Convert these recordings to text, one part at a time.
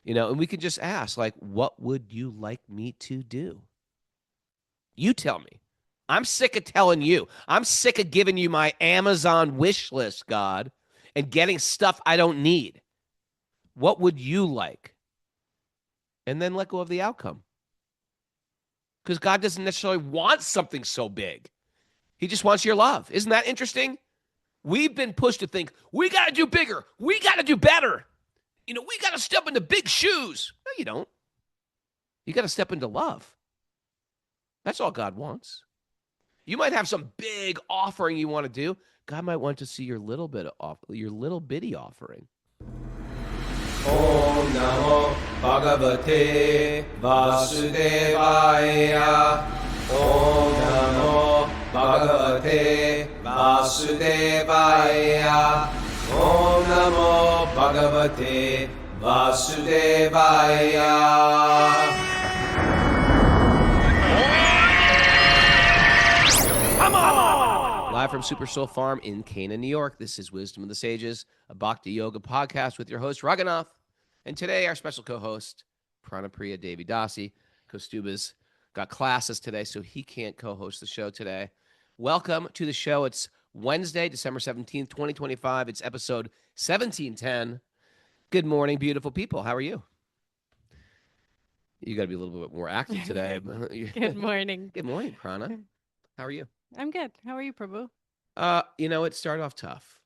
And we can just ask, like, what would you like me to do? You tell me. I'm sick of telling you. I'm sick of giving you my Amazon wish list, God, and getting stuff I don't need. What would you like? And then let go of the outcome. Because God doesn't necessarily want something so big. He just wants your love. Isn't that interesting? We've been pushed to think, we got to do bigger. We got to do better. We got to step into big shoes. No, you don't. You got to step into love. That's all God wants. You might have some big offering you want to do. God might want to see your little bitty offering. Om Namo Bhagavate Vasudevaya. Om Namo Bhagavate Vasudevaya. Om Namo Bhagavate Vasudevaya. Live from Super Soul Farm in Cana, New York, this is Wisdom of the Sages, a Bhakti Yoga podcast with your host, Raghunath. And today, our special co-host, Pranapriya Devi Dasi. Kostuba's got classes today, so he can't co-host the show today. Welcome to the show. It's Wednesday, December 17th, 2025. It's episode 1710. Good morning, beautiful people. How are you? You got to be a little bit more active today. Good morning. Good morning, Prana. How are you? I'm good. How are you, Prabhu? It started off tough.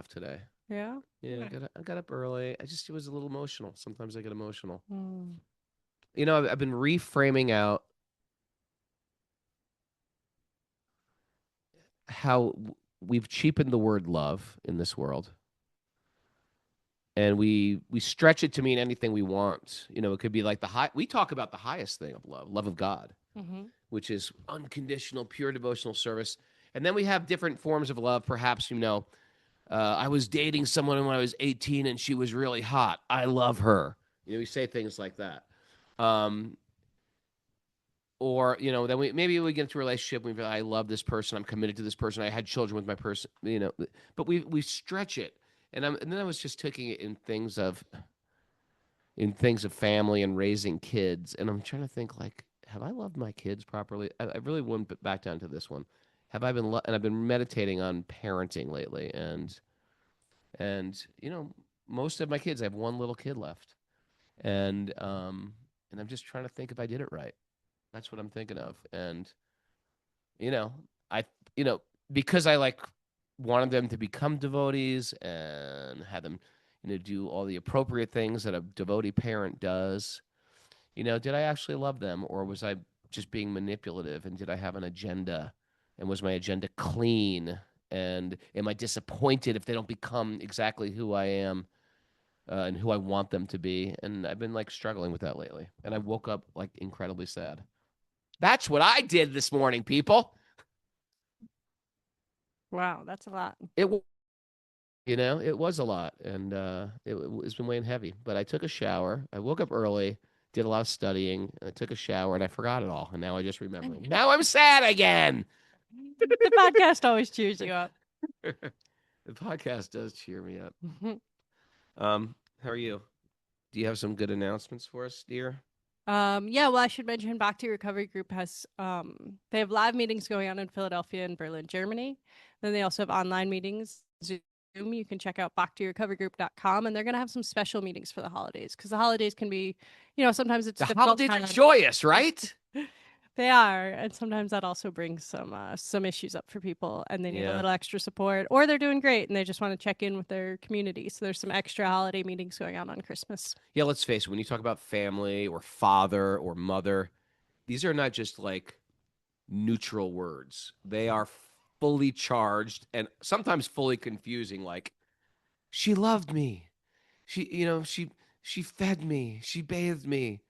Today. Yeah? Yeah, I got up early. It was a little emotional. Sometimes I get emotional. Mm. I've been reframing out how we've cheapened the word love in this world. And we stretch it to mean anything we want. It could be like we talk about the highest thing of love of God, which is unconditional, pure devotional service. And then we have different forms of love. Perhaps, I was dating someone when I was 18 and she was really hot. I love her. We say things like that. Or, then maybe we get into a relationship. We feel, I love this person. I'm committed to this person. I had children with my person, but we stretch it. And then I was just taking it in things of family and raising kids. And I'm trying to think, like, have I loved my kids properly? I really went back down to this one. Have I been? And I've been meditating on parenting lately, and most of my kids, I have one little kid left, and I'm just trying to think if I did it right. That's what I'm thinking of, and because I wanted them to become devotees and had them, do all the appropriate things that a devotee parent does. Did I actually love them, or was I just being manipulative? And did I have an agenda? And was my agenda clean? And am I disappointed if they don't become exactly who I am and who I want them to be? And I've been struggling with that lately. And I woke up incredibly sad. That's what I did this morning, people. Wow, that's a lot. It was a lot, and it's been weighing heavy. But I took a shower. I woke up early, did a lot of studying. I took a shower, and I forgot it all. And now I just remember. Now I'm sad again. The podcast always cheers you up. The podcast does cheer me up. How are you? Do you have some good announcements for us, dear? Yeah, well, I should mention Bhakti Recovery Group has they have live meetings going on in Philadelphia and Berlin, Germany. Then they also have online meetings, Zoom. You can check out bhaktirecoverygroup.com, and they're going to have some special meetings for the holidays, because the holidays can be, sometimes it's the holidays are joyous, right? They are, and sometimes that also brings some issues up for people, and they need a little extra support, or they're doing great and they just want to check in with their community. So there's some extra holiday meetings going on Christmas. Yeah, let's face it. When you talk about family or father or mother, these are not just neutral words. They are fully charged and sometimes fully confusing. Like, she loved me. She fed me. She bathed me.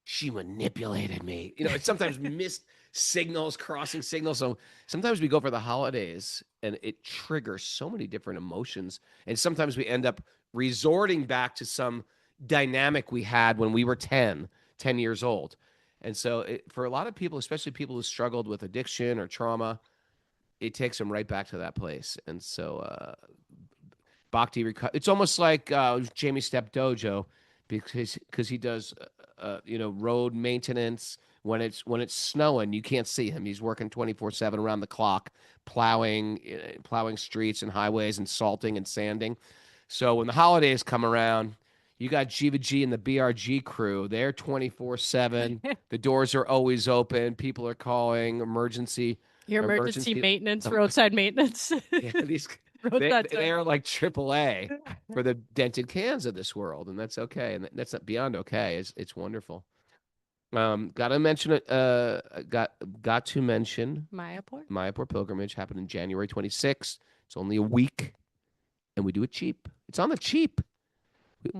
She manipulated me. It's sometimes missed signals, crossing signals. So sometimes we go for the holidays and it triggers so many different emotions. And sometimes we end up resorting back to some dynamic we had when we were 10 years old. And so for a lot of people, especially people who struggled with addiction or trauma, it takes them right back to that place. And so Bhakti, it's almost like Jamie Step Dojo. because he does road maintenance. When it's snowing, you can't see him. He's working 24/7 around the clock, plowing streets and highways and salting and sanding. So when the holidays come around, you got Jiva G and the BRG crew. They're 24/7. The doors are always open. People are calling Your emergency maintenance, roadside maintenance. Yeah, they are like AAA for the dented cans of this world, and that's okay. And that's not beyond okay. It's wonderful. Got to mention it. Got to mention Mayapur pilgrimage happened in January 26th. It's only a week, and we do it cheap. It's on the cheap.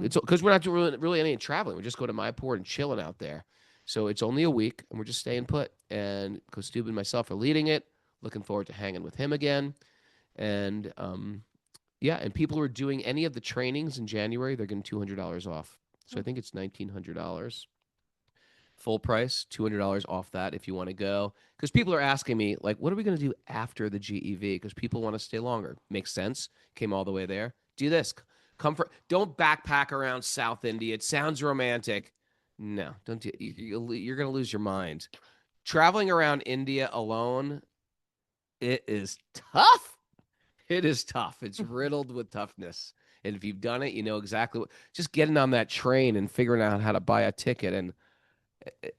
It's because we're not doing really any traveling. We just go to Mayapur and chilling out there. So it's only a week, and we're just staying put. And Kostub and myself are leading it. Looking forward to hanging with him again. And and people who are doing any of the trainings in January, they're getting $200 off. So I think it's $1,900. Full price, $200 off that if you want to go. Because people are asking me, like, what are we going to do after the GEV? Because people want to stay longer. Makes sense. Came all the way there. Do this. Don't backpack around South India. It sounds romantic. No, don't do it. You're going to lose your mind. Traveling around India alone, it is tough. It is tough. It's riddled with toughness. And if you've done it, you know exactly what. Just getting on that train and figuring out how to buy a ticket. And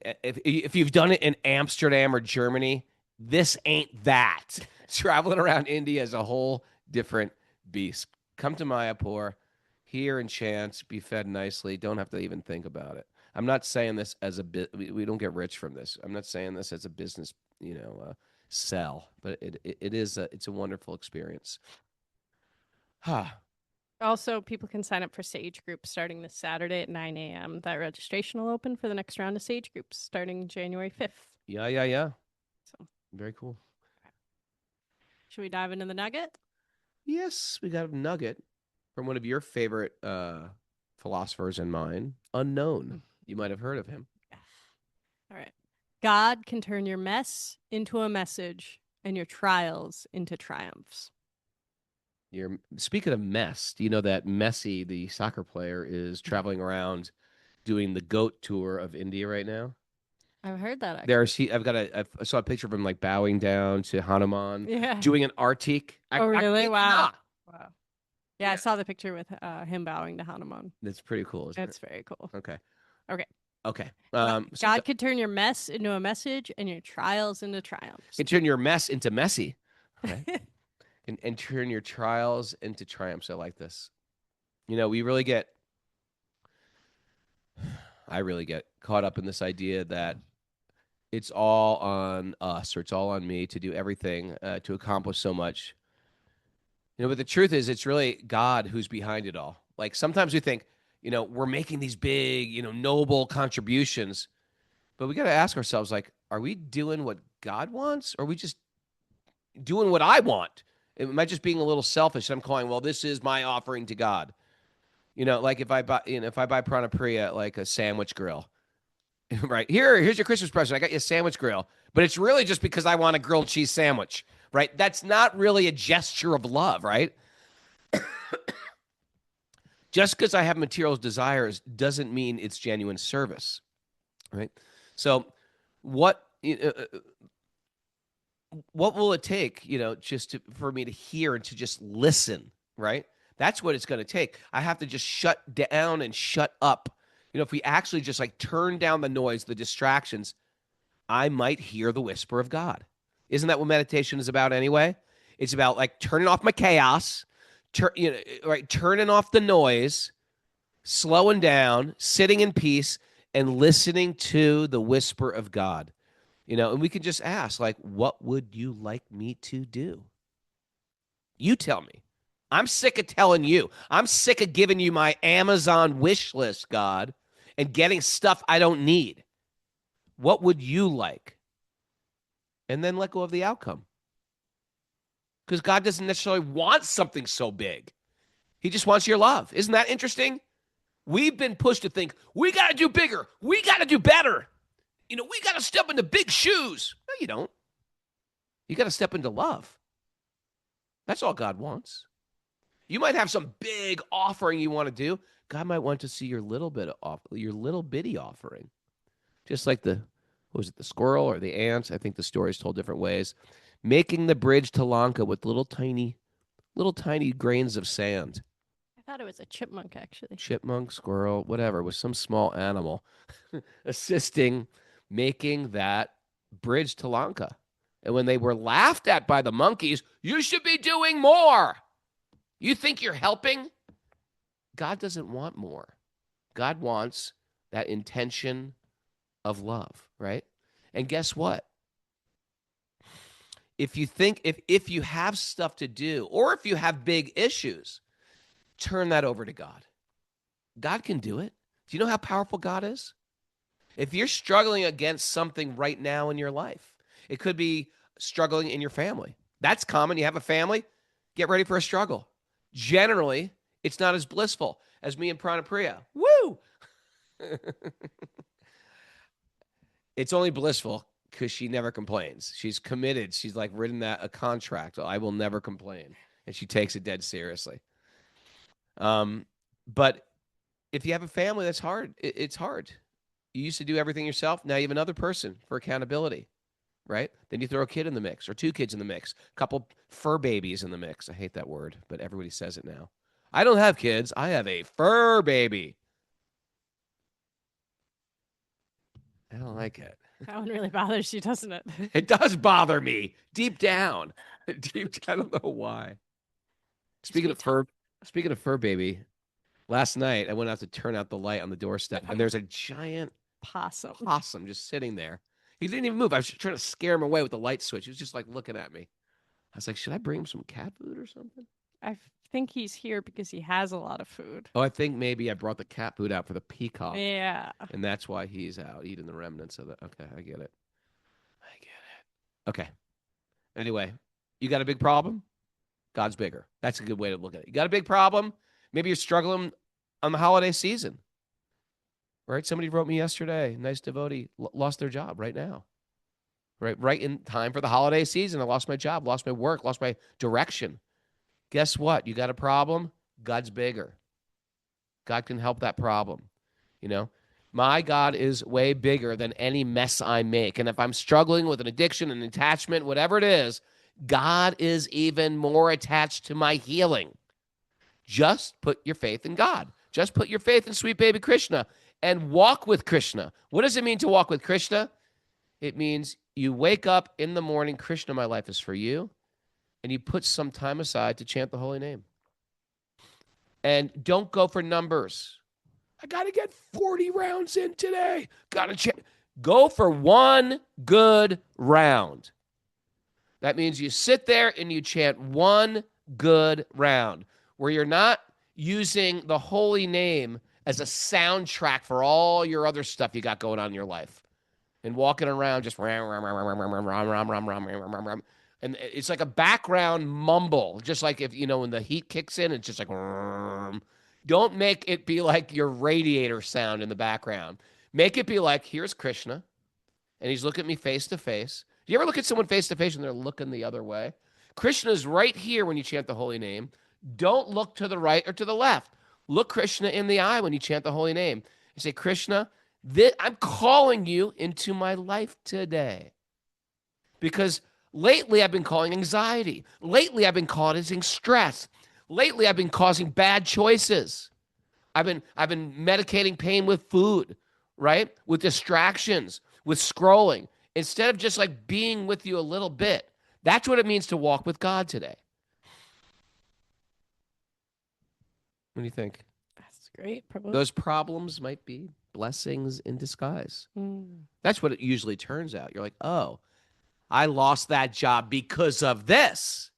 if you've done it in Amsterdam or Germany, this ain't that. Traveling around India is a whole different beast. Come to Mayapur, hear and chant, be fed nicely. Don't have to even think about it. I'm not saying this as a bit. We don't get rich from this. I'm not saying this as a business, sell. But it's a wonderful experience. Also, people can sign up for Sage Groups starting this Saturday at 9 a.m. That registration will open for the next round of Sage Groups starting January 5th. Yeah. So very cool. Should we dive into the nugget? Yes, we got a nugget from one of your favorite philosophers and mine, Unknown. You might have heard of him. All right. God can turn your mess into a message and your trials into triumphs. Speaking of mess, do you know that Messi, the soccer player, is traveling around doing the goat tour of India right now? I've heard that. Actually. I saw a picture of him like bowing down to Hanuman, yeah, doing an artik. Oh, really? Wow. Yeah, I saw the picture with him bowing to Hanuman. That's pretty cool. That's very cool. Okay. God could turn your mess into a message and your trials into triumphs. Can turn your mess into messy. Okay. And turn your trials into triumphs. I like this. I really get caught up in this idea that it's all on us or it's all on me to do everything to accomplish so much. But the truth is it's really God who's behind it all. Like sometimes we think, we're making these big, noble contributions, but we got to ask ourselves, like, are we doing what God wants? Or are we just doing what I want? Am I just being a little selfish? I'm calling, well, this is my offering to God. Like if I buy Pranapriya, like a sandwich grill, right? Here's your Christmas present. I got you a sandwich grill, but it's really just because I want a grilled cheese sandwich, right? That's not really a gesture of love, right? Just because I have material desires doesn't mean it's genuine service, right? So what will it take, for me to hear and to just listen, right? That's what it's going to take. I have to just shut down and shut up. If we actually just like turn down the noise, the distractions, I might hear the whisper of God. Isn't that what meditation is about anyway? It's about like turning off my chaos, turning off the noise, slowing down, sitting in peace, and listening to the whisper of God. And we can just ask, like, what would you like me to do? You tell me. I'm sick of telling you. I'm sick of giving you my Amazon wish list, God, and getting stuff I don't need. What would you like? And then let go of the outcome. Because God doesn't necessarily want something so big. He just wants your love. Isn't that interesting? We've been pushed to think, we got to do bigger. We got to do better. We got to step into big shoes. No, you don't. You got to step into love. That's all God wants. You might have some big offering you want to do. God might want to see your little bitty offering. Just like the squirrel or the ants? I think the story is told different ways. Making the bridge to Lanka with little tiny grains of sand. I thought it was a chipmunk, actually. Chipmunk, squirrel, whatever, with some small animal assisting making that bridge to Lanka. And when they were laughed at by the monkeys, you should be doing more. You think you're helping? God doesn't want more. God wants that intention of love, right? And guess what? If you think, if you have stuff to do, or if you have big issues, turn that over to God. God can do it. Do you know how powerful God is? If you're struggling against something right now in your life, it could be struggling in your family. That's common. You have a family, get ready for a struggle. Generally, it's not as blissful as me and Pranapriya. Woo! It's only blissful because she never complains. She's committed. She's like written a contract. I will never complain. And she takes it dead seriously. But if you have a family, that's hard. It's hard. You used to do everything yourself. Now you have another person for accountability, right? Then you throw a kid in the mix, or 2 kids in the mix, a couple fur babies in the mix. I hate that word, but everybody says it now. I don't have kids. I have a fur baby. I don't like it. That one really bothers you, doesn't it? It does bother me deep down. I don't know why. Speaking of fur baby, last night I went out to turn out the light on the doorstep, and there's a giant possum just sitting there. He didn't even move. I was trying to scare him away with the light switch. He was just like looking at me. I was like, should I bring him some cat food or something? I think he's here because he has a lot of food. Oh, I think maybe I brought the cat food out for the peacock. Yeah. And that's why he's out eating the remnants of it. Okay, I get it. Okay. Anyway, you got a big problem? God's bigger. That's a good way to look at it. You got a big problem? Maybe you're struggling on the holiday season. Right? Somebody wrote me yesterday, nice devotee, lost their job right now. Right in time for the holiday season. I lost my job, lost my work, lost my direction. Guess what? You got a problem? God's bigger. God can help that problem. You know, my God is way bigger than any mess I make. And if I'm struggling with an addiction, an attachment, whatever it is, God is even more attached to my healing. Just put your faith in God. Just put your faith in sweet baby Krishna and walk with Krishna. What does it mean to walk with Krishna? It means you wake up in the morning, Krishna, my life is for you, and you put some time aside to chant the holy name. And don't go for numbers. I got to get 40 rounds in today. Got to chant. Go for one good round. That means you sit there and you chant one good round where you're not using the holy name as a soundtrack for all your other stuff you got going on in your life and walking around just and it's like a background mumble, just like if, you know, when the heat kicks in, it's just like, don't make it be like your radiator sound in the background. Make it be like, here's Krishna, and he's looking at me face to face. Do you ever look at someone face to face and they're looking the other way? Krishna's right here when you chant the holy name. Don't look to the right or to the left. Look Krishna in the eye when you chant the holy name. You say, Krishna, I'm calling you into my life today. Because lately I've been calling anxiety. Lately I've been causing stress. Lately I've been causing bad choices. I've been medicating pain with food, right? With distractions, with scrolling. Instead of just like being with you a little bit. That's what it means to walk with God today. What do you think? That's great. Probably. Those problems might be blessings in disguise. That's what it usually turns out. You're like, oh, I lost that job because of this.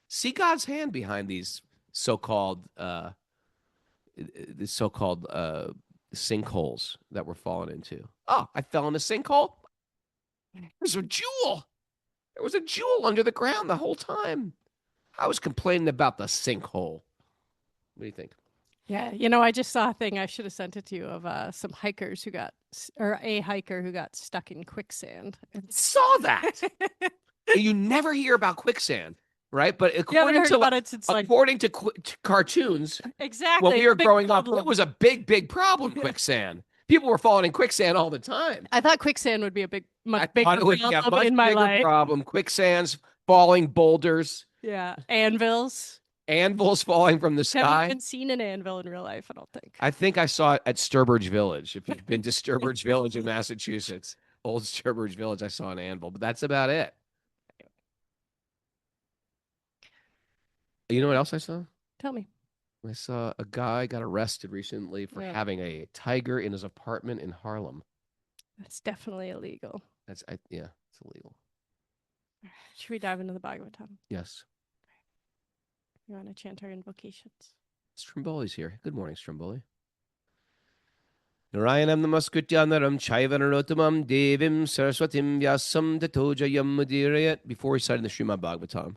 See God's hand behind these so-called sinkholes that we're falling into. Oh, I fell in a sinkhole. There's a jewel. There was a jewel under the ground the whole time. I was complaining about the sinkhole. What do you think? Yeah, you know, I just saw a thing. I should have sent it to you of some hikers a hiker who got stuck in quicksand. Saw that. You never hear about quicksand. right? But You haven't heard about it since according to cartoons, exactly. when we were growing up, problem. it was a big problem. Quicksand. People were falling in quicksand all the time. I thought quicksand would be a much bigger problem in my life. Problem. Quicksands, falling boulders. Yeah, anvils. Anvils falling from the sky. Haven't even seen an anvil in real life, I don't think. I think I saw it at Sturbridge Village. If you've been to Sturbridge Village in Massachusetts, old Sturbridge Village, I saw an anvil, but that's about it. You know what else I saw? Tell me. I saw a guy got arrested recently for having a tiger in his apartment in Harlem. That's definitely illegal. It's illegal. Should we dive into the Bhagavatam? Yes. You want to chant our invocations? Stromboli's here. Good morning, Stromboli. Narayanam namaskritya naram chaiva narottamam devim saraswatim vyasam tato jayam mudirayat. Before reciting the Śrīmad Bhāgavatam,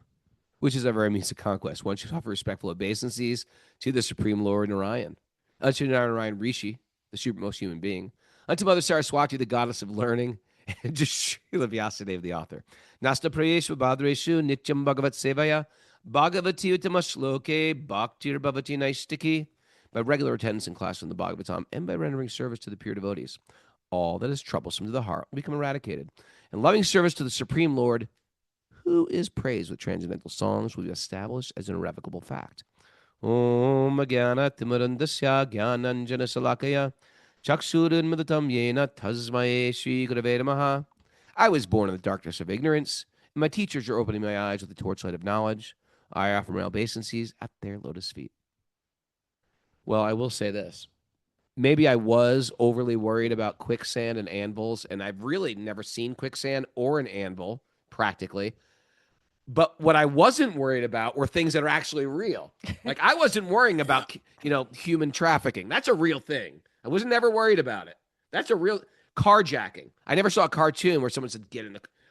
which is a very means of conquest, one should offer respectful obeisances to the Supreme Lord Narayan, unto Narayan Rishi, the supermost human being, unto Mother Saraswati, the goddess of learning, and to Srila Vyasadeva, the author. Nasta prayeshu badreshu nityam bhagavat sevaya bhagavati uttama shloke bhaktir bhavati naistiki. By regular attendance in class in the Bhagavatam and by rendering service to the pure devotees, all that is troublesome to the heart will become eradicated, and loving service to the Supreme Lord, who is praised with transcendental songs, will be established as an irrevocable fact. Om Jnana Timirandasya Jnananjana Salakaya Chakshurunmadatam Yena Tasmaye Shri Gurave Namaha. I was born in the darkness of ignorance, and my teachers are opening my eyes with the torchlight of knowledge. I offer my obeisances at their lotus feet. Well, I will say this. Maybe I was overly worried about quicksand and anvils, and I've really never seen quicksand or an anvil, practically. But what I wasn't worried about were things that are actually real. Like, I wasn't worrying about, human trafficking. That's a real thing. I was never worried about it. That's a real carjacking. I never saw a cartoon where someone said,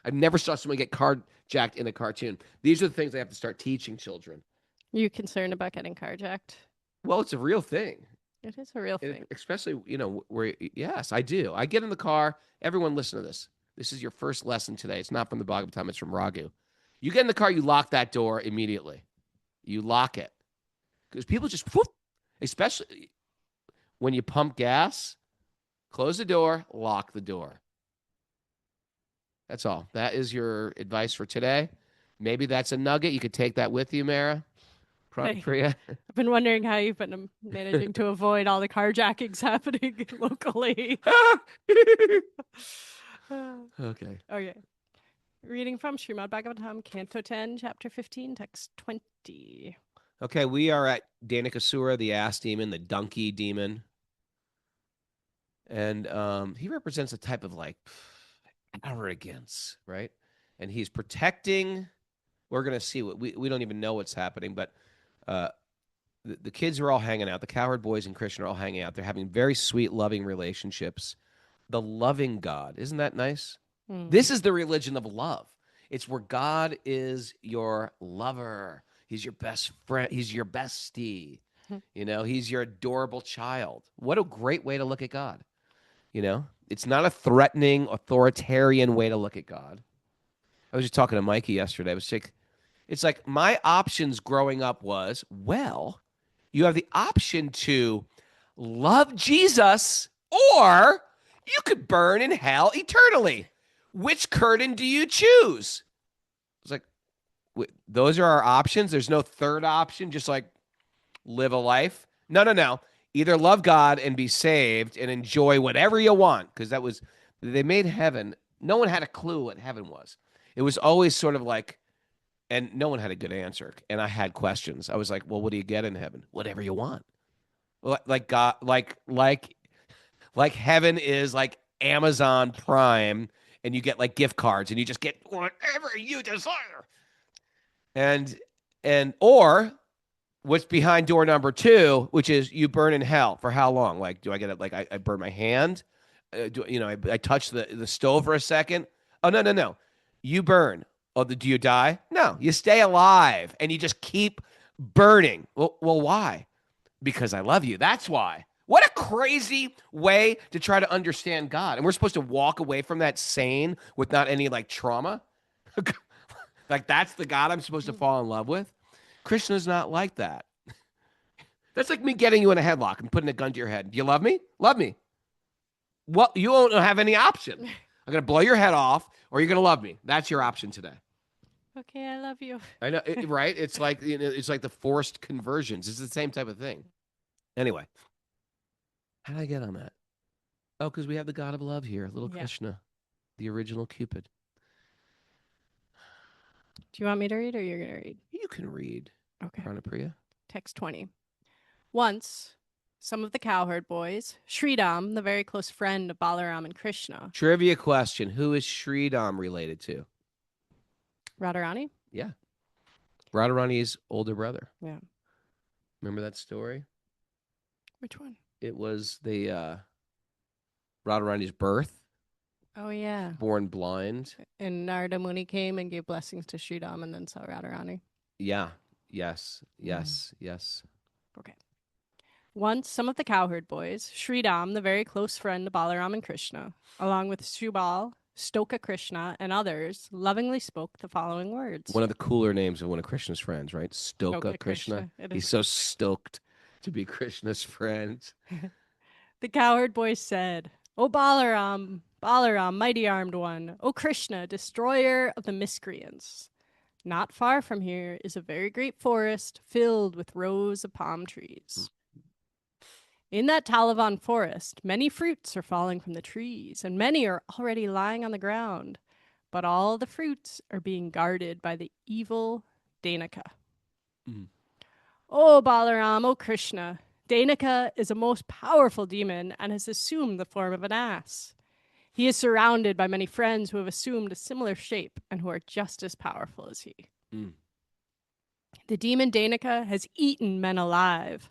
I never saw someone get carjacked in a cartoon. These are the things I have to start teaching children. You concerned about getting carjacked? Well, it's a real thing. It is a real thing. Especially, where, yes, I do. I get in the car. Everyone listen to this. This is your first lesson today. It's not from the Bhagavatam. It's from Raghu. You get in the car, you lock that door immediately. You lock it. Because people just, whoop, especially when you pump gas, close the door, lock the door. That's all. That is your advice for today. Maybe that's a nugget. You could take that with you, Mara. Pranapriya. I've been wondering how you've been managing to avoid all the carjackings happening locally. Okay. Reading from Śrīmad Bhāgavatam, Canto 10, Chapter 15, Text 20. Okay, we are at Danikasura, the ass demon, the donkey demon. And he represents a type of arrogance, right? And he's protecting. We're going to see what we don't even know what's happening, but the kids are all hanging out. The cowherd boys and Krishna are all hanging out. They're having very sweet, loving relationships. The loving God. Isn't that nice? This is the religion of love. It's where God is your lover. He's your best friend. He's your bestie. He's your adorable child. What a great way to look at God. It's not a threatening, authoritarian way to look at God. I was just talking to Mikey yesterday. I was like, it's like my options growing up was, well, you have the option to love Jesus or you could burn in hell eternally. Which curtain do you choose? It's like, those are our options. There's no third option, just like live a life. No. Either love God and be saved and enjoy whatever you want. Because they made heaven. No one had a clue what heaven was. It was always sort of like, and no one had a good answer. And I had questions. I was like, well, what do you get in heaven? Whatever you want. Like God, like heaven is like Amazon Prime, and you get like gift cards, and you just get whatever you desire. Or what's behind door number 2, which is you burn in hell for how long? Like, do I get it? Like I burn my hand? I touch the stove for a second? Oh, no. You burn. Oh, do you die? No, you stay alive and you just keep burning. Well, why? Because I love you. That's why. What a crazy way to try to understand God. And we're supposed to walk away from that sane with not any trauma. Like that's the God I'm supposed to fall in love with? Krishna's not like that. That's like me getting you in a headlock and putting a gun to your head. Do you love me? Love me. Well, you won't have any option. I'm going to blow your head off or you're going to love me. That's your option today. Okay, I love you. I know, right? It's like, it's like the forced conversions. It's the same type of thing. Anyway, how did I get on that? Oh, because we have the God of love here, little Krishna, the original Cupid. Do you want me to read or you're going to read? You can read. Okay. Pranapriya. Text 20. Once, some of the cowherd boys, Sridham, the very close friend of Balaram and Krishna. Trivia question. Who is Sridham related to? Radharani? Yeah. Radharani's older brother. Yeah. Remember that story? Which one? It was the Radharani's birth. Oh, yeah. Born blind. And Narada Muni came and gave blessings to Sridham and then saw Radharani. Yeah. Yes. Yes. Yes. Okay. Once, some of the cowherd boys, Sridham, the very close friend of Balaram and Krishna, along with Subal, Stoka Krishna, and others, lovingly spoke the following words. One of the cooler names of one of Krishna's friends, right? Stoka Krishna. He's so stoked to be Krishna's friend. The cowherd boys said, "O Balaram, Balaram, mighty armed one, O Krishna, destroyer of the miscreants. Not far from here is a very great forest filled with rows of palm trees. In that Talavan forest, many fruits are falling from the trees, and many are already lying on the ground. But all the fruits are being guarded by the evil Danika. O Balaram, O Krishna, Danika is a most powerful demon and has assumed the form of an ass. He is surrounded by many friends who have assumed a similar shape and who are just as powerful as he. The demon Danika has eaten men alive,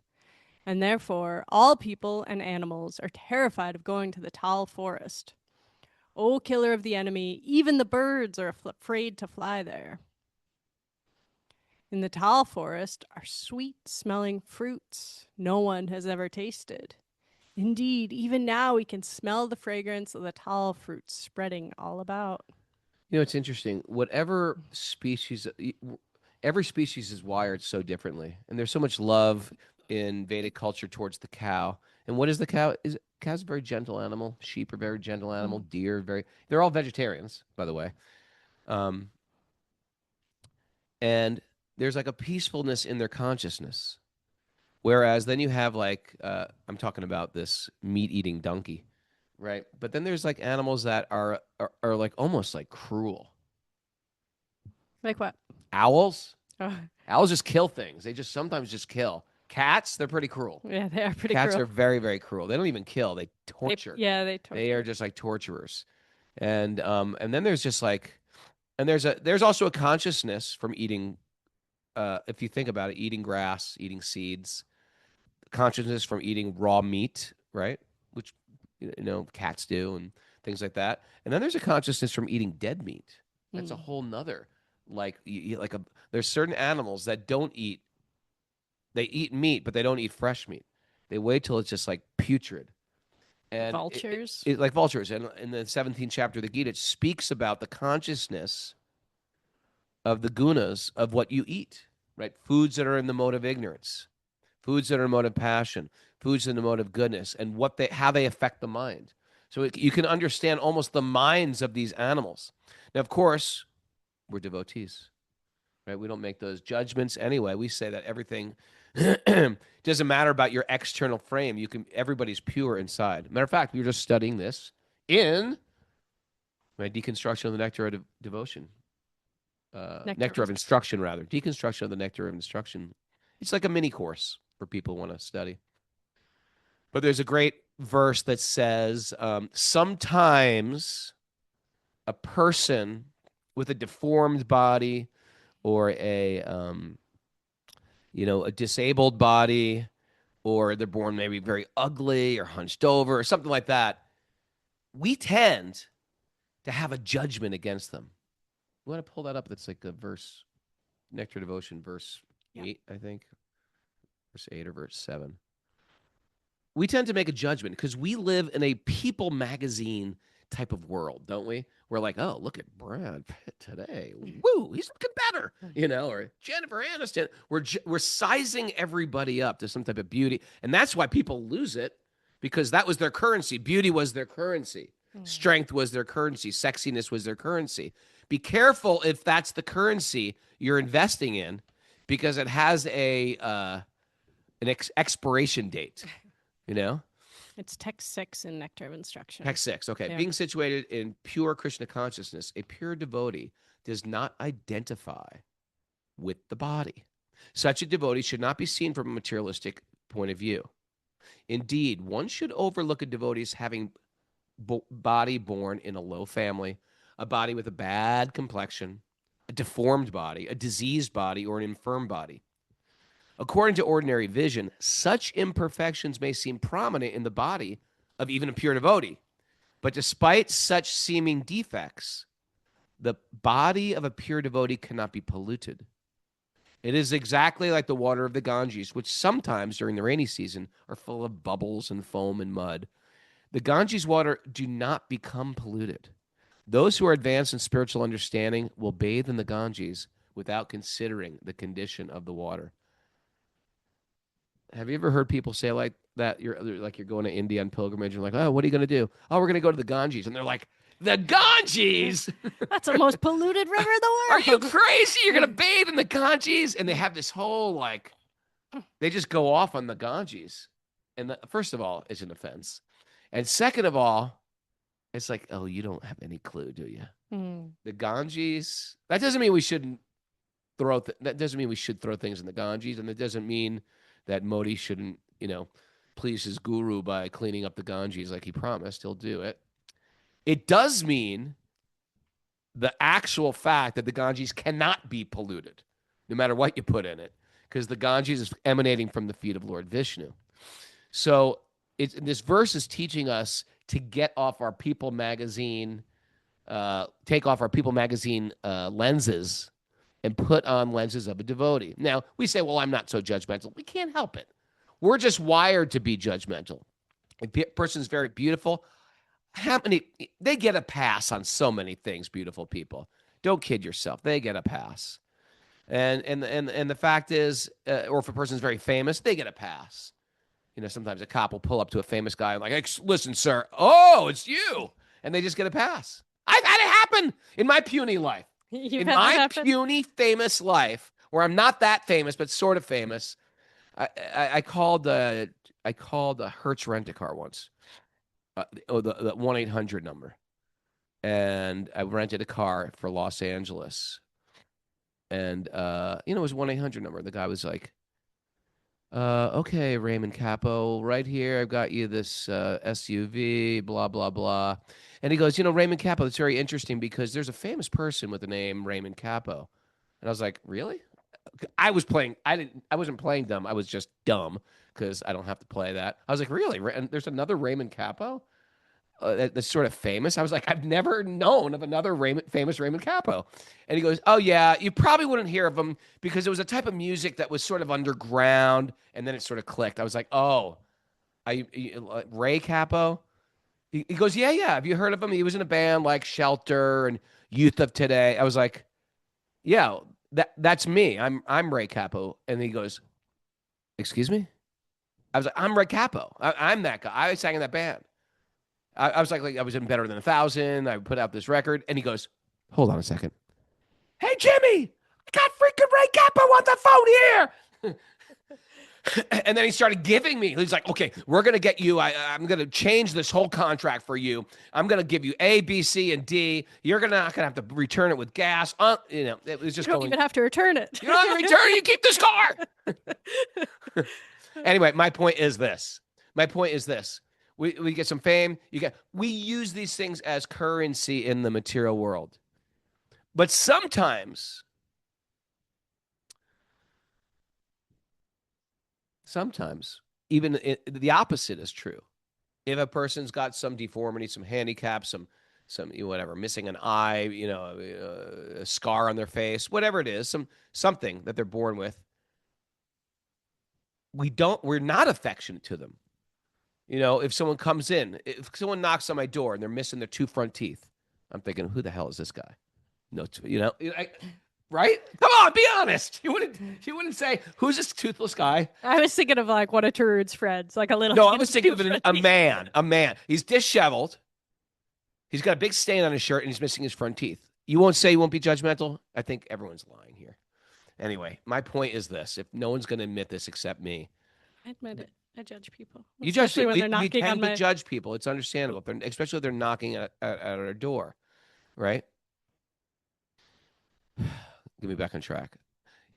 and therefore all people and animals are terrified of going to the Tal forest. O killer of the enemy, even the birds are afraid to fly there. In the Tal forest are sweet-smelling fruits no one has ever tasted. Indeed, even now we can smell the fragrance of the Tal fruits spreading all about." You know, it's interesting. Whatever species, every species is wired so differently. And there's so much love in Vedic culture towards the cow. And what is the cow? Cow's a very gentle animal. Sheep are very gentle animal. Deer, they're all vegetarians, by the way. And there's like a peacefulness in their consciousness. Whereas then you have like, I'm talking about this meat-eating donkey, right? But then there's like animals that are like almost like cruel. Like what? Owls. Oh. Owls just kill things. They just sometimes just kill. Cats, they're pretty cruel. Yeah, they are pretty Cats cruel. are very, very cruel. They don't even kill. They torture. They torture. They are just like torturers. And then there's just like, and there's also a consciousness from eating, if you think about it, eating grass, eating seeds, consciousness from eating raw meat, right? Which, cats do and things like that. And then there's a consciousness from eating dead meat. That's a whole nother, there's certain animals that don't eat. They eat meat, but they don't eat fresh meat. They wait till it's just like putrid. And vultures? Like vultures. And in the 17th chapter of the Gita, it speaks about the consciousness of the gunas of what you eat, right? Foods that are in the mode of ignorance, foods that are in the mode of passion, foods in the mode of goodness, and how they affect the mind. So you can understand almost the minds of these animals. Now, of course, we're devotees, right? We don't make those judgments anyway. We say that everything doesn't matter about your external frame. Everybody's pure inside. Matter of fact, we were just studying this in my deconstruction of the nectar of devotion. Nectar of instruction, rather. Deconstruction of the nectar of instruction. It's like a mini course for people who want to study. But there's a great verse that says, sometimes a person with a deformed body or a disabled body, or they're born maybe very ugly or hunched over or something like that, we tend to have a judgment against them. You want to pull that up? That's like a verse, Nectar Devotion, verse 8, I think. Verse 8 or verse 7. We tend to make a judgment because we live in a people magazine type of world, don't we? We're like, oh, look at Brad Pitt today. Woo, he's looking better, or Jennifer Aniston. We're sizing everybody up to some type of beauty. And that's why people lose it, because that was their currency. Beauty was their currency. Strength was their currency. Sexiness was their currency. Be careful if that's the currency you're investing in, because it has an expiration date, It's text 6 in Nectar of Instruction. Text 6, okay. Yeah. Being situated in pure Krishna consciousness, a pure devotee does not identify with the body. Such a devotee should not be seen from a materialistic point of view. Indeed, one should overlook a devotee as having body born in a low family, a body with a bad complexion, a deformed body, a diseased body, or an infirm body. According to ordinary vision, such imperfections may seem prominent in the body of even a pure devotee. But despite such seeming defects, the body of a pure devotee cannot be polluted. It is exactly like the water of the Ganges, which sometimes during the rainy season are full of bubbles and foam and mud. The Ganges water do not become polluted. Those who are advanced in spiritual understanding will bathe in the Ganges without considering the condition of the water. Have you ever heard people say like that? You're going to India on pilgrimage. You're like, oh, what are you going to do? Oh, we're going to go to the Ganges. And they're like, the Ganges? That's the most polluted river in the world. Are you crazy? You're going to bathe in the Ganges? And they have this whole, they just go off on the Ganges. And first of all, it's an offense. And second of all, it's like, oh, you don't have any clue, do you? The Ganges, that doesn't mean we shouldn't that doesn't mean we should throw things in the Ganges. And it doesn't mean that Modi shouldn't, please his guru by cleaning up the Ganges like he promised. He'll do it. It does mean the actual fact that the Ganges cannot be polluted, no matter what you put in it, because the Ganges is emanating from the feet of Lord Vishnu. So this verse is teaching us to get off our People magazine, take off our People magazine lenses and put on lenses of a devotee. Now, we say, well, I'm not so judgmental. We can't help it. We're just wired to be judgmental. If a person's very beautiful, they get a pass on so many things, beautiful people. Don't kid yourself. They get a pass. And the fact is, or if a person's very famous, they get a pass. Sometimes a cop will pull up to a famous guy and like, hey, listen, sir, oh, it's you. And they just get a pass. I've had it happen in my puny life. In my puny famous life, where I'm not that famous but sort of famous, I called a Hertz Rent-A-Car once, the 1-800 number, and I rented a car for Los Angeles, and it was 1-800 number. The guy was like, okay, Raymond Capo, right here. I've got you this SUV, blah, blah, blah. And he goes, Raymond Capo, that's very interesting because there's a famous person with the name Raymond Capo. And I was like, really? I wasn't playing dumb. I was just dumb because I don't have to play that. I was like, really? And there's another Raymond Capo that's sort of famous. I was like, I've never known of another famous Raymond Capo. And he goes, oh, yeah, you probably wouldn't hear of him because it was a type of music that was sort of underground. And then it sort of clicked. I was like, oh, Ray Capo? He goes, yeah. Have you heard of him? He was in a band like Shelter and Youth of Today. I was like, yeah, that's me. I'm Ray Capo. And he goes, excuse me? I was like, I'm Ray Capo. I'm that guy. I sang in that band. I was like, I was in Better Than 1,000. I put out this record. And he goes, hold on a second. Hey, Jimmy, I got freaking Ray Capo on the phone here. And then he started giving me, he's like, okay, we're going to get you, I'm going to change this whole contract for you. I'm going to give you A, B, C, and D. You're not going to have to return it with gas. It was just you don't even have to return it. You don't have to return it. You keep this car. Anyway, my point is this. We get some fame. We use these things as currency in the material world. But sometimes, even the opposite is true. If a person's got some deformity, some handicap, some whatever, missing an eye, a scar on their face, whatever it is, something that they're born with, we're not affectionate to them. If someone comes in, if someone knocks on my door and they're missing their 2 front teeth, I'm thinking, who the hell is this guy? No, right? Come on, be honest. You wouldn't say, who's this toothless guy? I was thinking of like one of Tarun's friends, like a little. No, I was thinking of a man. A man. He's disheveled. He's got a big stain on his shirt and he's missing his front teeth. You won't say you won't be judgmental? I think everyone's lying here. Anyway, my point is this. If no one's going to admit this except me. I admit it. I judge people. You judge Especially when they're you knocking tend on to my. judge people. It's understandable, especially if they're knocking at our door, right? Get me back on track.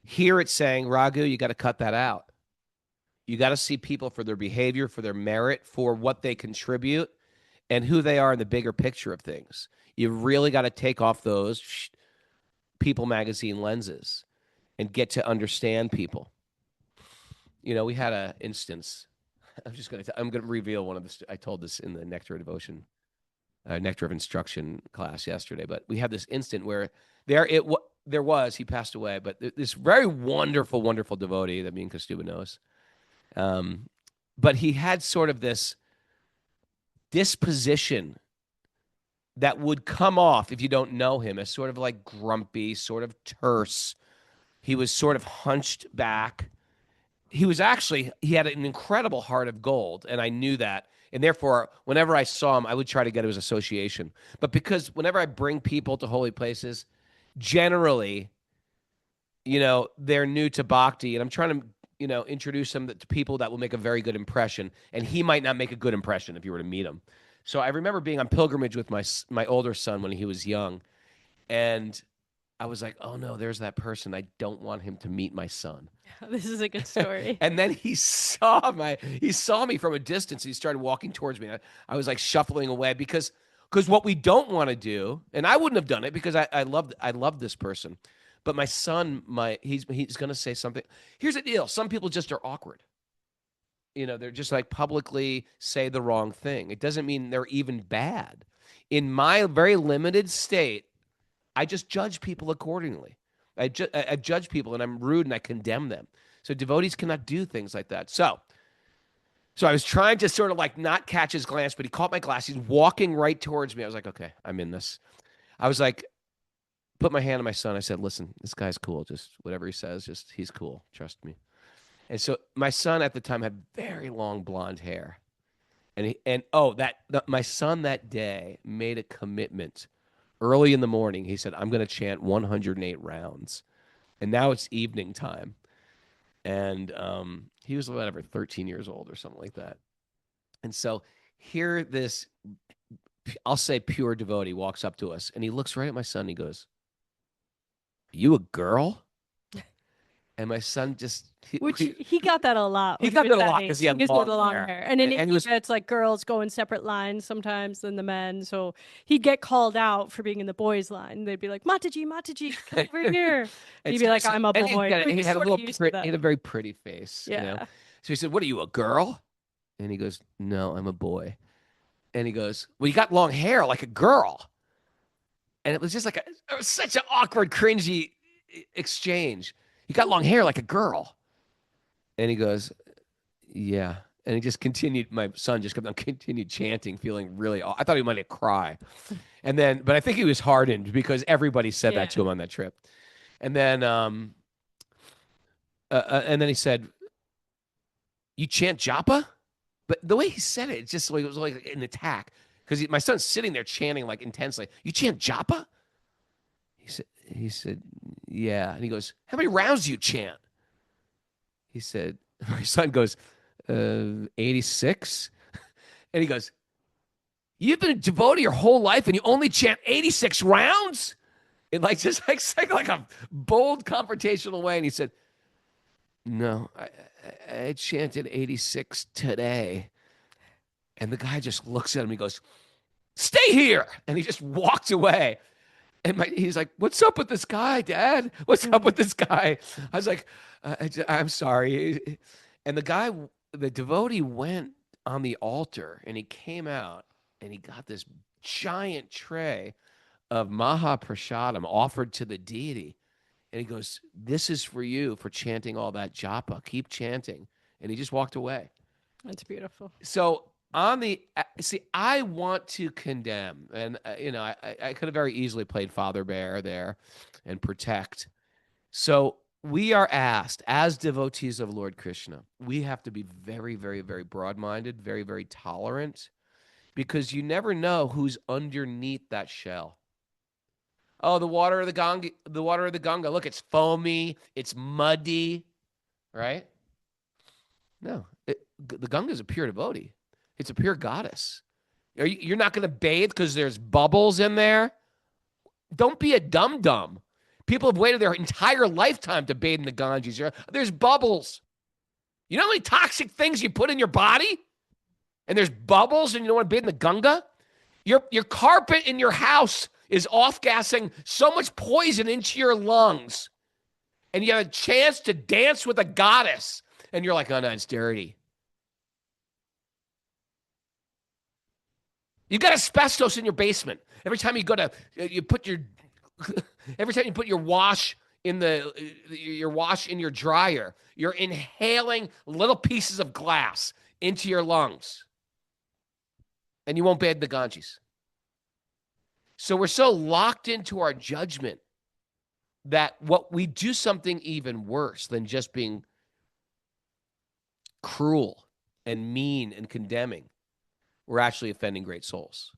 Here it's saying, Raghu, you got to cut that out. You got to see people for their behavior, for their merit, for what they contribute, and who they are in the bigger picture of things. You really got to take off those People magazine lenses and get to understand people. We had an instance. I'm going to reveal one of the. I told this in the Nectar of Devotion, Nectar of Instruction class yesterday. But we had this instant where there was, he passed away, but this very wonderful, wonderful devotee that me and Kastuba knows. But he had sort of this disposition that would come off, if you don't know him, as sort of like grumpy, sort of terse. He was sort of hunched back. He had an incredible heart of gold, and I knew that. And therefore, whenever I saw him, I would try to get his association. But because whenever I bring people to holy places, generally, they're new to bhakti, and I'm trying to, introduce them to people that will make a very good impression. And he might not make a good impression if you were to meet him. So I remember being on pilgrimage with my older son when he was young, and I was like, oh no, there's that person. I don't want him to meet my son. This is a good story. And then he saw me from a distance. He started walking towards me. I was like shuffling away because what we don't want to do, and I wouldn't have done it because I loved this person. But my son, he's going to say something. Here's the deal. Some people just are awkward. They're just like publicly say the wrong thing. It doesn't mean they're even bad. In my very limited state, I just judge people accordingly. I judge people and I'm rude and I condemn them. So devotees cannot do things like that. So I was trying to sort of like not catch his glance, but he caught my glass. He's walking right towards me. I was like, okay, I'm in this. I was like, put my hand on my son. I said, listen, this guy's cool. Just whatever he says, he's cool. Trust me. And so my son at the time had very long blonde hair. My son that day made a commitment. Early in the morning, he said, I'm going to chant 108 rounds. And now it's evening time. And he was, 13 years old or something like that. And so here this, I'll say pure devotee walks up to us. And he looks right at my son. And he goes, you a girl? And my son just... He got that a lot. He got that a lot because he had long hair. And then it's like girls go in separate lines sometimes than the men. So he'd get called out for being in the boys' line. They'd be like, Mataji, come over here. He'd be like, I'm a boy. He had a very pretty face. Yeah. So he said, what are you, a girl? And he goes, no, I'm a boy. And he goes, well, you got long hair like a girl. And it was just it was such an awkward, cringy exchange. You got long hair like a girl. And he goes, yeah. And he just continued, my son just continued chanting, feeling really, I thought he might cry. But I think he was hardened because everybody said that to him on that trip. And then he said, you chant japa? But the way he said it, it was like an attack. Because my son's sitting there chanting like intensely. You chant japa? He said, yeah. And he goes, how many rounds do you chant? He said, my son goes, 86. And he goes, you've been a devotee your whole life and you only chant 86 rounds? In like a bold confrontational way. And he said, no, I chanted 86 today. And the guy just looks at him and he goes, stay here. And he just walked away. And he's like, what's up with this guy, Dad? What's up with this guy? I was like, I'm sorry. And the devotee went on the altar and he came out and he got this giant tray of Mahaprasadam offered to the deity. And he goes, this is for you for chanting all that japa. Keep chanting. And he just walked away. That's beautiful. So on the see, I want to condemn, and I could have very easily played Father Bear there and protect. So we are asked as devotees of Lord Krishna, we have to be very, very, very broad-minded, very, very tolerant, because you never know who's underneath that shell. Oh, the water of the Ganga, the water of the Ganga. Look, it's foamy, it's muddy, right? No, the Ganga is a pure devotee. It's a pure goddess. You're not going to bathe because there's bubbles in there? Don't be a dum-dum. People have waited their entire lifetime to bathe in the Ganges. There's bubbles. You know how many toxic things you put in your body? And there's bubbles and you don't want to bathe in the Ganga? Your carpet in your house is off-gassing so much poison into your lungs. And you have a chance to dance with a goddess. And you're like, oh, no, it's dirty. You got asbestos in your basement. Every time you go to, every time you put your wash in your dryer, you're inhaling little pieces of glass into your lungs. And you won't bathe the Ganges. So we're so locked into our judgment that what we do something even worse than just being cruel and mean and condemning. We're actually offending great souls.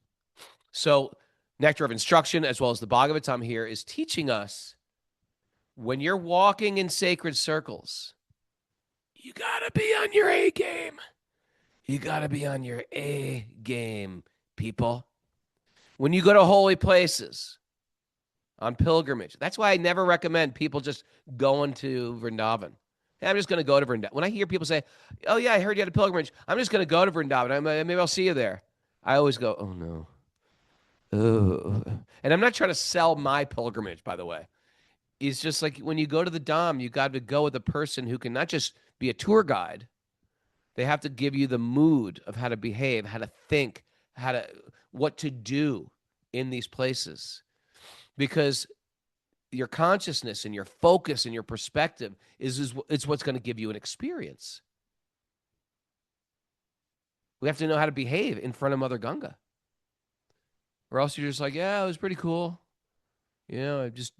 So Nectar of Instruction, as well as the Bhagavatam here, is teaching us when you're walking in sacred circles, you got to be on your A game. You got to be on your A game, people. When you go to holy places on pilgrimage, that's why I never recommend people just going to Vrindavan. Hey, I'm just going to go to Vrindavan. When I hear people say, oh, yeah, I heard you had a pilgrimage, I'm just going to go to Vrindavan. Maybe I'll see you there. I always go, oh, no. Oh. And I'm not trying to sell my pilgrimage, by the way. It's just like when you go to the Dham, you got to go with a person who can not just be a tour guide. They have to give you the mood of how to behave, how to think, what to do in these places. Because your consciousness and your focus and your perspective is what's going to give you an experience. We have to know how to behave in front of Mother Ganga. Or else you're just like, yeah, it was pretty cool. Just,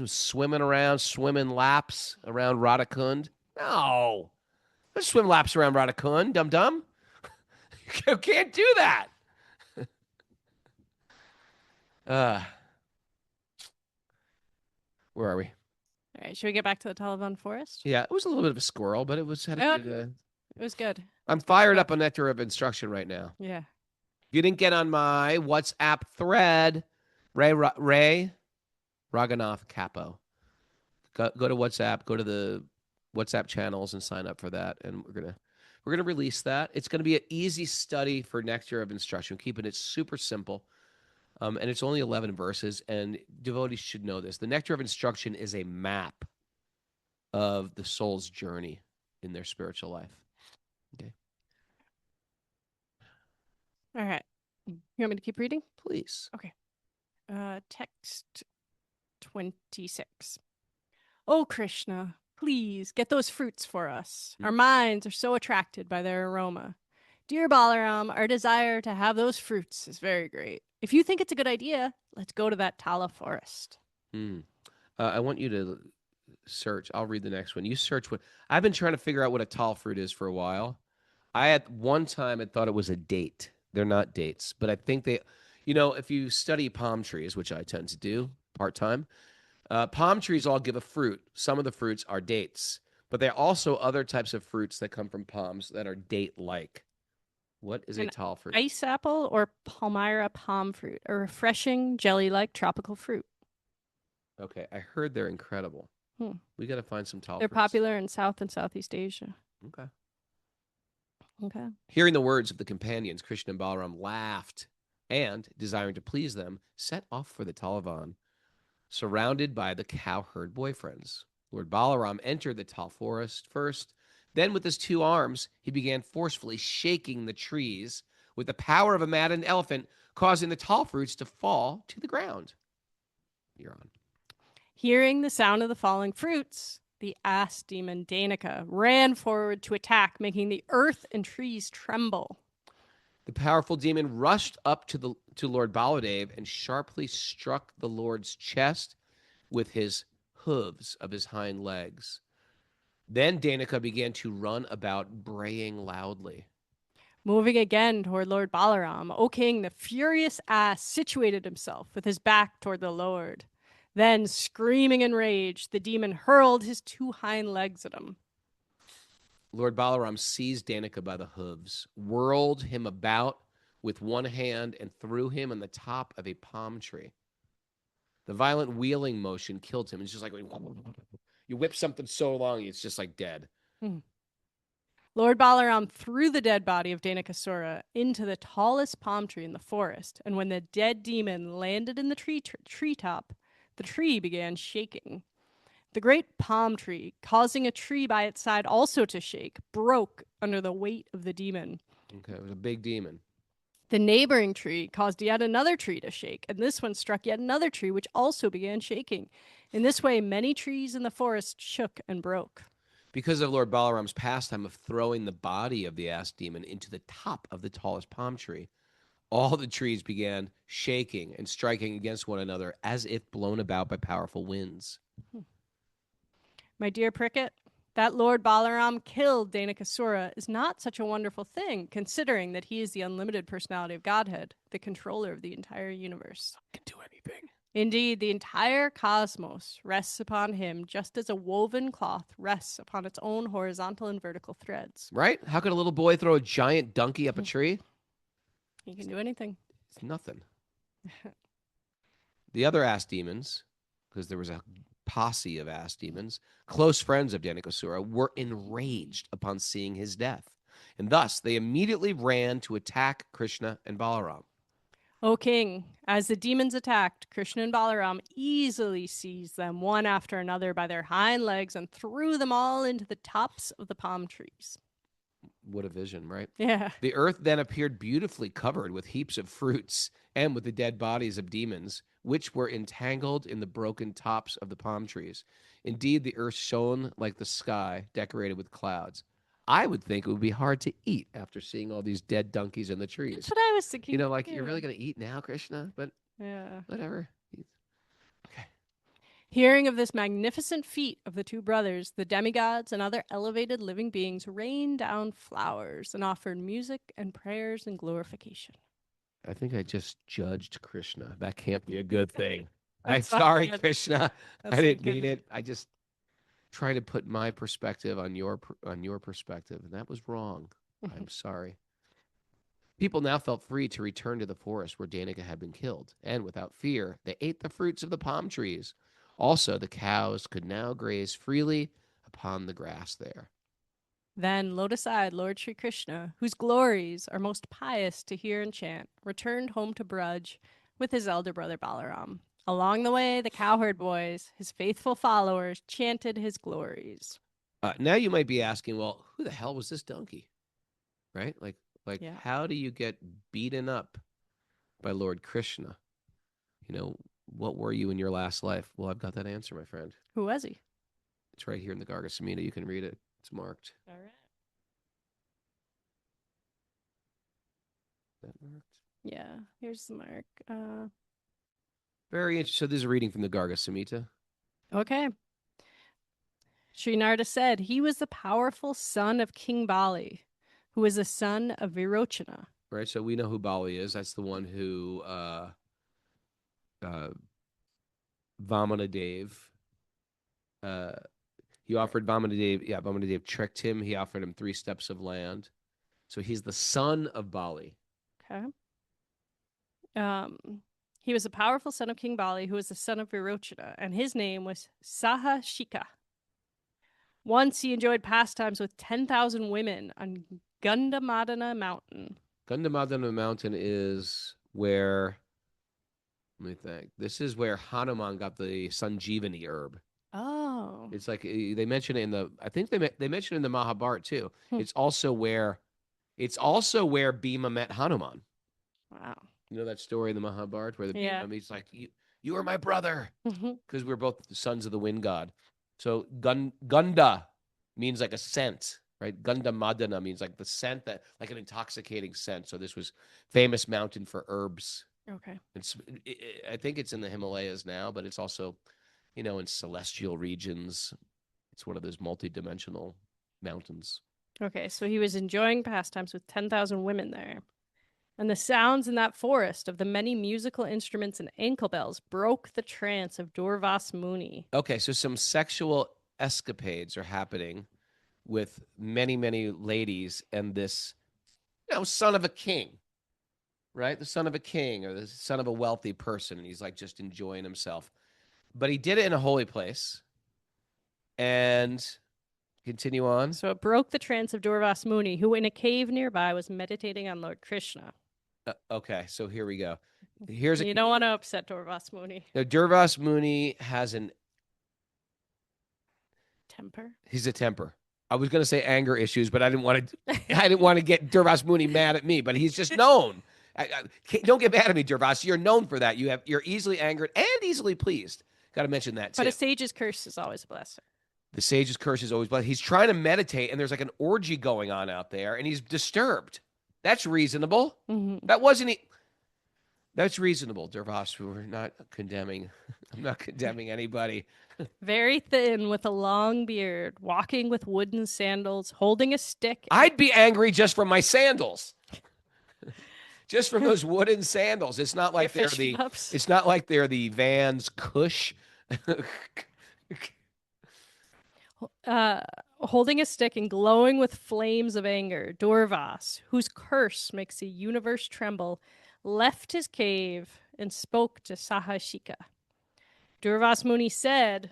swimming laps around Radhakund. No. Let's swim laps around Radhakund, dum-dum. You can't do that. Where are we? All right, should we get back to the Taliban forest? Yeah, it was a little bit of a squirrel, but it was It was good. I'm fired up on Nectar of Instruction right now. Yeah. If you didn't get on my WhatsApp thread, Ray Raghunath Capo. Go to WhatsApp, go to the WhatsApp channels and sign up for that. And we're gonna release that. It's gonna be an easy study for Nectar of Instruction, keeping it super simple. And it's only 11 verses, and devotees should know this. The Nectar of Instruction is a map of the soul's journey in their spiritual life. Okay. All right. You want me to keep reading? Please. Okay. Text 26. Oh, Krishna, please get those fruits for us. Our minds are so attracted by their aroma. Dear Balaram, our desire to have those fruits is very great. If you think it's a good idea, let's go to that Tala forest. I want you to search. I'll read the next one. You search what I've been trying to figure out what a tall fruit is for a while. I at one time had thought it was a date. They're not dates, but I think they, if you study palm trees, which I tend to do part-time, palm trees all give a fruit. Some of the fruits are dates, but there are also other types of fruits that come from palms that are date-like. What is a tall fruit? Ice apple or Palmyra palm fruit, a refreshing jelly-like tropical fruit. Okay, I heard they're incredible. We got to find some tall They're fruits. popular in South and Southeast Asia. Okay. Hearing the words of the companions, Krishna and Balaram laughed and, desiring to please them, set off for the Talavan, surrounded by the cowherd boyfriends. Lord Balaram entered the tall forest first. Then, with his two arms, he began forcefully shaking the trees with the power of a maddened elephant, causing the tall fruits to fall to the ground. You're on. Hearing the sound of the falling fruits, the ass demon Danika ran forward to attack, making the earth and trees tremble. The powerful demon rushed up to Lord Baladev and sharply struck the Lord's chest with his hooves of his hind legs. Then Danika began to run about, braying loudly. Moving again toward Lord Balaram, O king, the furious ass situated himself with his back toward the Lord. Then, screaming in rage, the demon hurled his 2 hind legs at him. Lord Balaram seized Danika by the hooves, whirled him about with one hand, and threw him on the top of a palm tree. The violent wheeling motion killed him. It's just like you whip something so long, it's just like dead. Lord Balaram threw the dead body of Danikasura into the tallest palm tree in the forest, and when the dead demon landed in the treetop, the tree began shaking. The great palm tree, causing a tree by its side also to shake, broke under the weight of the demon. Okay, it was a big demon. The neighboring tree caused yet another tree to shake, and this one struck yet another tree, which also began shaking. In this way, many trees in the forest shook and broke. Because of Lord Balaram's pastime of throwing the body of the ass demon into the top of the tallest palm tree, all the trees began shaking and striking against one another as if blown about by powerful winds. My dear Prickett, that Lord Balaram killed Danikasura is not such a wonderful thing, considering that he is the unlimited personality of Godhead, the controller of the entire universe. Can do anything. Indeed, the entire cosmos rests upon him, just as a woven cloth rests upon its own horizontal and vertical threads. Right? How could a little boy throw a giant donkey up a tree? He can do anything. It's nothing. The other ass demons, because there was a posse of ass demons, close friends of Danikasura, were enraged upon seeing his death, and thus they immediately ran to attack Krishna and Balaram. O king, as the demons attacked, Krishna and Balaram easily seized them one after another by their hind legs and threw them all into the tops of the palm trees. What a vision, right? Yeah. The earth then appeared beautifully covered with heaps of fruits and with the dead bodies of demons, which were entangled in the broken tops of the palm trees. Indeed, the earth shone like the sky, decorated with clouds. I would think it would be hard to eat after seeing all these dead donkeys in the trees. That's what I was thinking. You know, like, you're really going to eat now, Krishna? But Yeah. whatever. Okay. Hearing of this magnificent feat of the 2 brothers, the demigods and other elevated living beings rained down flowers and offered music and prayers and glorification. I think I just judged Krishna. That can't be a good thing. I'm That's not sorry, good. Krishna. That's I didn't not mean good. it. I just try to put my perspective on your perspective, and that was wrong. I'm sorry. People now felt free to return to the forest where Danika had been killed, and without fear, they ate the fruits of the palm trees. Also, the cows could now graze freely upon the grass there. Then lotus-eyed Lord Sri Krishna, whose glories are most pious to hear and chant, returned home to Braj with his elder brother Balaram. Along the way, the cowherd boys, his faithful followers, chanted his glories. Now you might be asking, well, who the hell was this donkey? Right? Like, Yeah. how do you get beaten up by Lord Krishna? You know, what were you in your last life? Well, I've got that answer, my friend. Who was he? It's right here in the Garga Samhita. You can read it. It's marked. All right. Is that marked? Yeah, here's the mark. Very interesting. So this is a reading from the Garga Samhita. Okay. Srinarda said he was the powerful son of King Bali, who was the son of Virochana. Right. So we know who Bali is. That's the one who Vamanadev. He offered Vamanadev. Yeah, Vamanadev tricked him. He offered him 3 steps of land. So he's the son of Bali. Okay. He was a powerful son of King Bali, who was the son of Virochana, and his name was Sahashika. Once he enjoyed pastimes with 10,000 women on Gandamadana Mountain. Gandamadana Mountain is where, let me think. This is where Hanuman got the Sanjeevani herb. Oh. It's like they mention it in the. I think they mention it in the Mahabharata too. Hmm. It's also where Bhima met Hanuman. Wow. You know that story in the Mahabharata where the Yeah. he's like, you are my brother, Mhm. because we're both the sons of the wind god. So Gunda means like a scent. right? Ganda Madana means like the scent that, like an intoxicating scent. So this was famous mountain for herbs. Okay. I think it's in the Himalayas now, but it's also, in celestial regions. It's one of those multi-dimensional mountains. Okay, so he was enjoying pastimes with 10,000 women there. And the sounds in that forest of the many musical instruments and ankle bells broke the trance of Durvas Muni. Okay, so some sexual escapades are happening with many, many ladies and this, son of a king, right? The son of a king or the son of a wealthy person. And he's like just enjoying himself. But he did it in a holy place. And continue on. So it broke the trance of Durvas Muni, who in a cave nearby was meditating on Lord Krishna. Okay, so here we go. You don't want to upset Durvas Muni. Now, Durvas Muni has an temper. He's a temper. I was going to say anger issues, but I didn't want to get Durvas Muni mad at me. But he's just known. Don't get mad at me, Durvas. You're known for that. You're easily angered and easily pleased. Got to mention that too. But a sage's curse is always a blessing. The sage's curse is always blessed. He's trying to meditate, and there's like an orgy going on out there, and he's disturbed. That's reasonable. Mm-hmm. That's reasonable, Durvas. We're not condemning. I'm not condemning anybody. Very thin with a long beard, walking with wooden sandals, holding a stick. I'd be angry just from my sandals. Just from those wooden sandals. It's not like it's not like they're the Vans Cush. Holding a stick and glowing with flames of anger, Durvas, whose curse makes the universe tremble, left his cave and spoke to Sahashika. Durvas Muni said,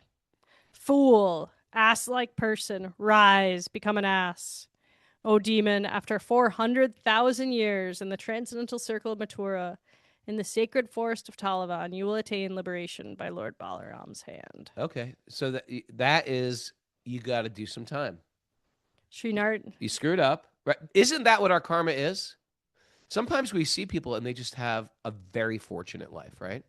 "Fool, ass-like person, rise, become an ass. O demon, after 400,000 years in the transcendental circle of Mathura, in the sacred forest of Talavan, you will attain liberation by Lord Balaram's hand." Okay, so that is, you got to do some time. Srinath. You screwed up, right? Isn't that what our karma is? Sometimes we see people and they just have a very fortunate life, right?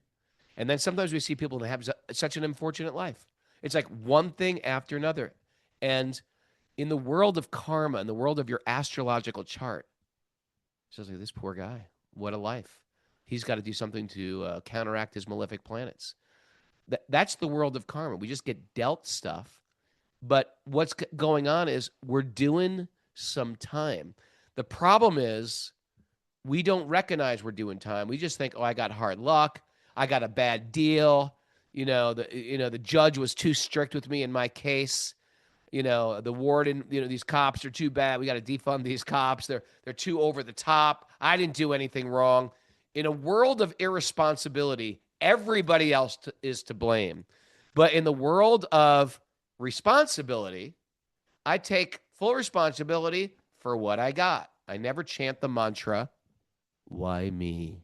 And then sometimes we see people and they have such an unfortunate life. It's like one thing after another. And in the world of karma, in the world of your astrological chart, it's just like, this poor guy, what a life. He's got to do something to counteract his malefic planets. That's the world of karma. We just get dealt stuff. But what's going on is we're doing some time. The problem is we don't recognize we're doing time. We just think, oh, I got hard luck. I got a bad deal. The judge was too strict with me in my case. The warden, these cops are too bad. We got to defund these cops. They're too over the top. I didn't do anything wrong. In a world of irresponsibility, everybody else is to blame. But in the world of responsibility, I take full responsibility for what I got. I never chant the mantra, why me?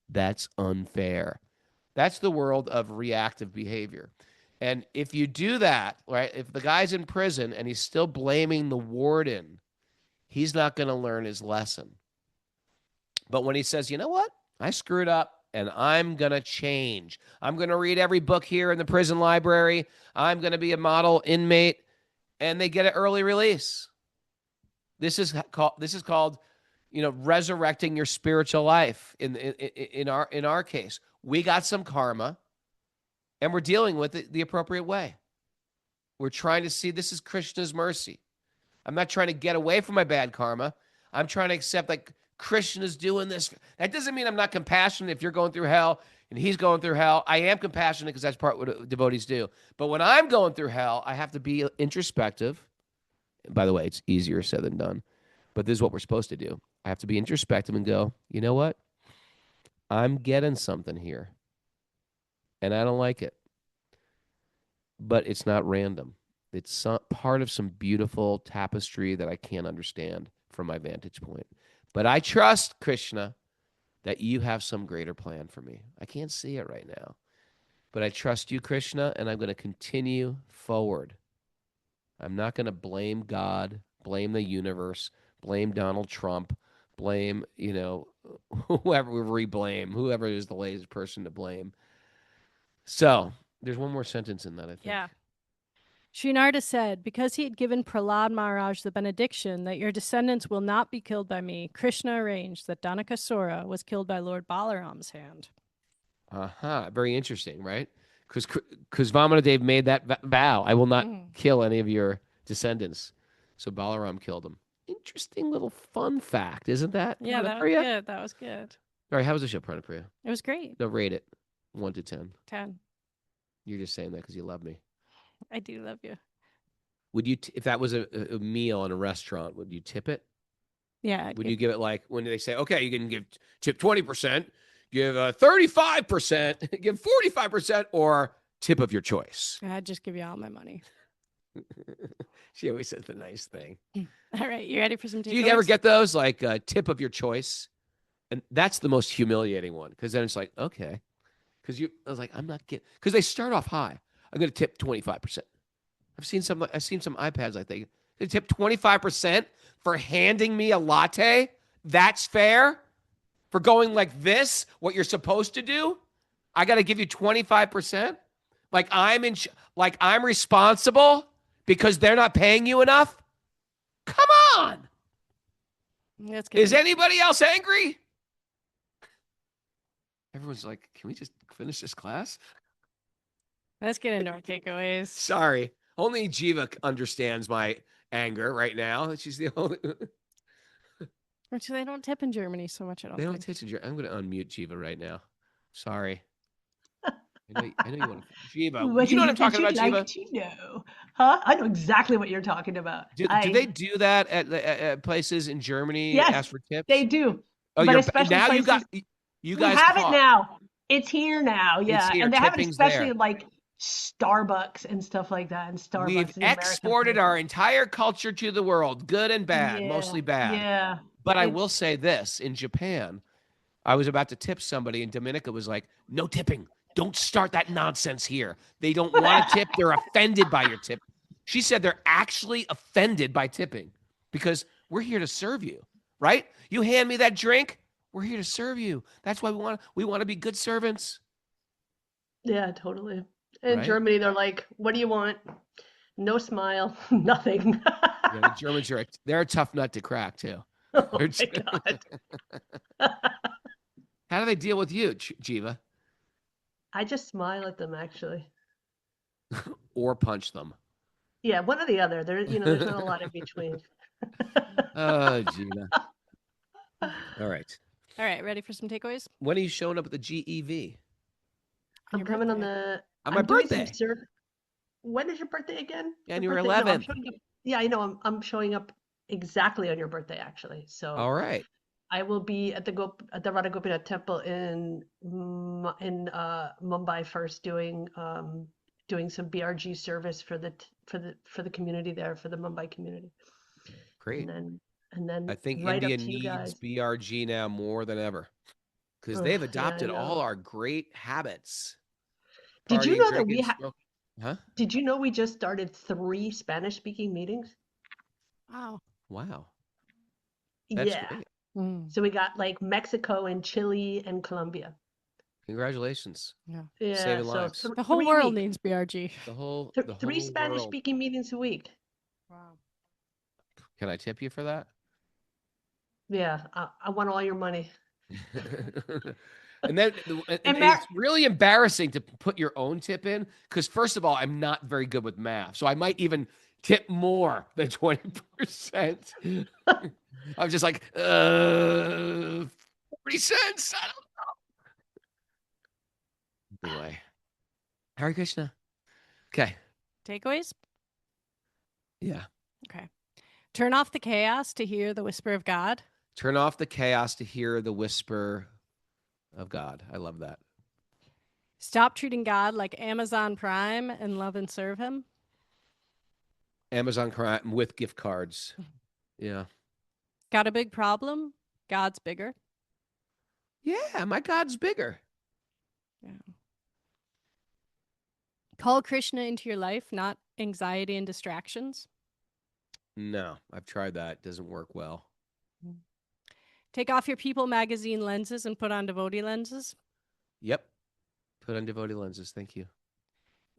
That's unfair. That's the world of reactive behavior. And if you do that, right, if the guy's in prison and he's still blaming the warden, he's not going to learn his lesson. But when he says, you know what? I screwed up and I'm going to change. I'm going to read every book here in the prison library. I'm going to be a model inmate. And they get an early release. This is called, resurrecting your spiritual life. In our case, we got some karma, and we're dealing with it the appropriate way. We're trying to see this is Krishna's mercy. I'm not trying to get away from my bad karma. I'm trying to accept like Krishna's doing this. That doesn't mean I'm not compassionate if you're going through hell and he's going through hell. I am compassionate because that's part of what devotees do. But when I'm going through hell, I have to be introspective. By the way, it's easier said than done. But this is what we're supposed to do. I have to be introspective and go, you know what? I'm getting something here. And I don't like it. But it's not random. It's part of some beautiful tapestry that I can't understand from my vantage point. But I trust, Krishna, that you have some greater plan for me. I can't see it right now. But I trust you, Krishna, and I'm going to continue forward. I'm not going to blame God, blame the universe, blame Donald Trump, blame, whoever is the latest person to blame. So there's one more sentence in that, I think. Yeah. Srinarda said, because he had given Prahlad Maharaj the benediction that your descendants will not be killed by me, Krishna arranged that Danakasura was killed by Lord Balaram's hand. Very interesting, right? Because Vamanadev made that vow. I will not kill any of your descendants. So Balaram killed him. Interesting little fun fact, isn't that? Yeah, that was good. That was good. All right, how was the show, Pranapriya? It was great. No, rate it. 1 to 10. 10. You're just saying that because you love me. I do love you. Would you, if that was a meal in a restaurant, would you tip it? Yeah. Would you give it like when they say, okay, you can tip 20%, give 35%, give 45%, or tip of your choice? I'd just give you all my money. She always says the nice thing. All right, you ready for some takeaways? Do you ever get those like tip of your choice? And that's the most humiliating one because then it's like, okay, because I was like, I'm not getting, because they start off high. I'm going to tip 25%. I've seen some iPads like they tip 25% for handing me a latte. That's fair for going like this. What you're supposed to do, I got to give you 25%. Like I'm responsible because they're not paying you enough. Come on. Is anybody else angry? Everyone's like, can we just finish this class? Let's get into our takeaways. Sorry. Only Jiva understands my anger right now. She's the only. Which they don't tip in Germany so much. They don't tip in Germany. I'm going to unmute Jiva right now. Sorry. I know you want to. Jiva, you know what I'm talking about, Jiva? To know. Huh? I know exactly what you're talking about. Do they do that at places in Germany? Yes, ask for tips? They do. Oh, but especially now places, you guys have it now. It's here now. Yeah. Here. And they have it especially there. Like Starbucks and stuff like that. And Starbucks. We've exported our entire culture to the world, good and bad, mostly bad. Yeah. But I will say this, in Japan, I was about to tip somebody and Dominica was like, no tipping. Don't start that nonsense here. They don't want to tip. They're offended by your tip. She said they're actually offended by tipping because we're here to serve you, right? You hand me that drink, we're here to serve you. That's why we want to be good servants. Yeah, totally. In Germany, they're like, what do you want? No smile, nothing. Yeah, the Germans they're a tough nut to crack too. Oh my God. How do they deal with you, Jiva? I just smile at them, actually. Or punch them. Yeah, one or the other. There's not a lot in between. Oh, Gina. All right. All right, ready for some takeaways? When are you showing up at the GEV? I'm coming on my birthday. When is your birthday again? January 11th. Yeah, I know. I'm showing up exactly on your birthday, actually. So. All right. I will be at the Radha Gopinath Temple in Mumbai first, doing some BRG service for the community there, for the Mumbai community. Great. And then I think right India up to you needs guys. BRG now more than ever because they've adopted all our great habits. Did you know that we Did you know we just started 3 Spanish-speaking meetings? Wow. That's great. So we got like Mexico and Chile and Colombia. Congratulations. Yeah. Saving lives. The whole world needs BRG. The whole 3 Spanish-speaking meetings a week. Wow. Can I tip you for that? Yeah, I want all your money. And then it's really embarrassing to put your own tip in because, first of all, I'm not very good with math. So I might even tip more than 20%. I'm just like, 40 cents. I don't know. Anyway. Hare Krishna. Okay. Takeaways? Yeah. Okay. Turn off the chaos to hear the whisper of God. Turn off the chaos to hear the whisper of God. I love that. Stop treating God like Amazon Prime and love and serve him. Amazon Prime with gift cards. Yeah. Got a big problem? God's bigger. Yeah, my God's bigger. Yeah. Call Krishna into your life, not anxiety and distractions. No, I've tried that. It doesn't work well. Take off your People magazine lenses and put on devotee lenses. Yep. Put on devotee lenses. Thank you.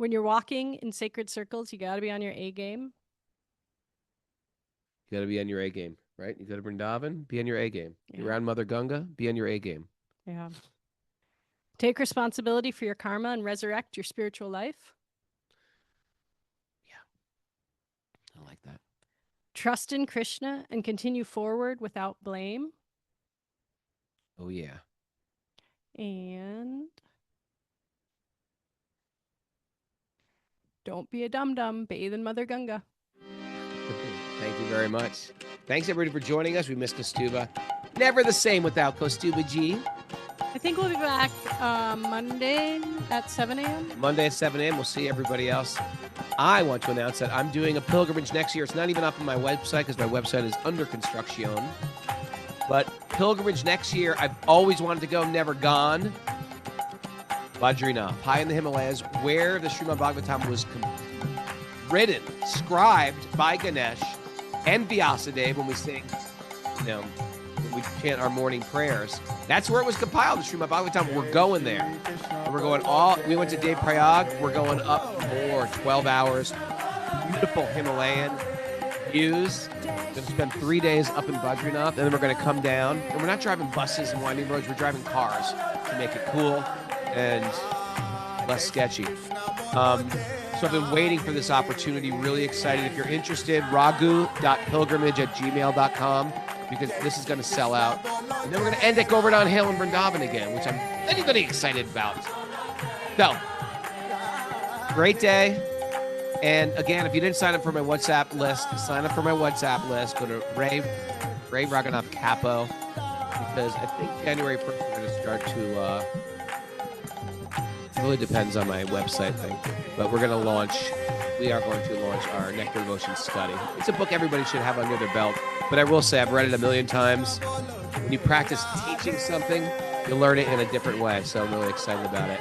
When you're walking in sacred circles, you got to be on your A game. You got to be on your A game, right? You go to Vrindavan, be on your A game. You're Yeah. around Mother Ganga, be on your A game. Yeah. Take responsibility for your karma and resurrect your spiritual life. I like that. Trust in Krishna and continue forward without blame. Oh, yeah. And don't be a dum-dum. Bathe in Mother Ganga. Thank you very much. Thanks, everybody, for joining us. We missed Kostuba. Never the same without Kostuba G. I think we'll be back Monday at 7 a.m. Monday at 7 a.m. We'll see everybody else. I want to announce that I'm doing a pilgrimage next year. It's not even up on my website because my website is under construction. But pilgrimage next year, I've always wanted to go, never gone. Badrinath, high in the Himalayas, where the Śrīmad Bhāgavatam was written, scribed by Ganesh and Vyasadeva when we sing, when we chant our morning prayers. That's where it was compiled, the Śrīmad Bhāgavatam. We're going there. And we're going we went to Dev Prayag. We're going up more, 12 hours. Beautiful Himalayan views. We're going to spend 3 days up in Badrinath, and then we're going to come down. And we're not driving buses and winding roads. We're driving cars to make it cool and less sketchy. So I've been waiting for this opportunity, really excited. If you're interested, raghu.pilgrimage@gmail.com, because this is going to sell out. And then we're going to end at Govardhan Hill in Vrindavan again, which I'm anybody excited about. So, great day. And again, if you didn't sign up for my WhatsApp list, sign up for my WhatsApp list. Go to Ray Raghunath Capo, because I think January 1st we're going to start to... really depends on my website thing, but we are going to launch our Nectar Devotion study. It's a book everybody should have under their belt, but I will say I've read it a million times. When you practice teaching something, you learn it in a different way, so I'm really excited about it.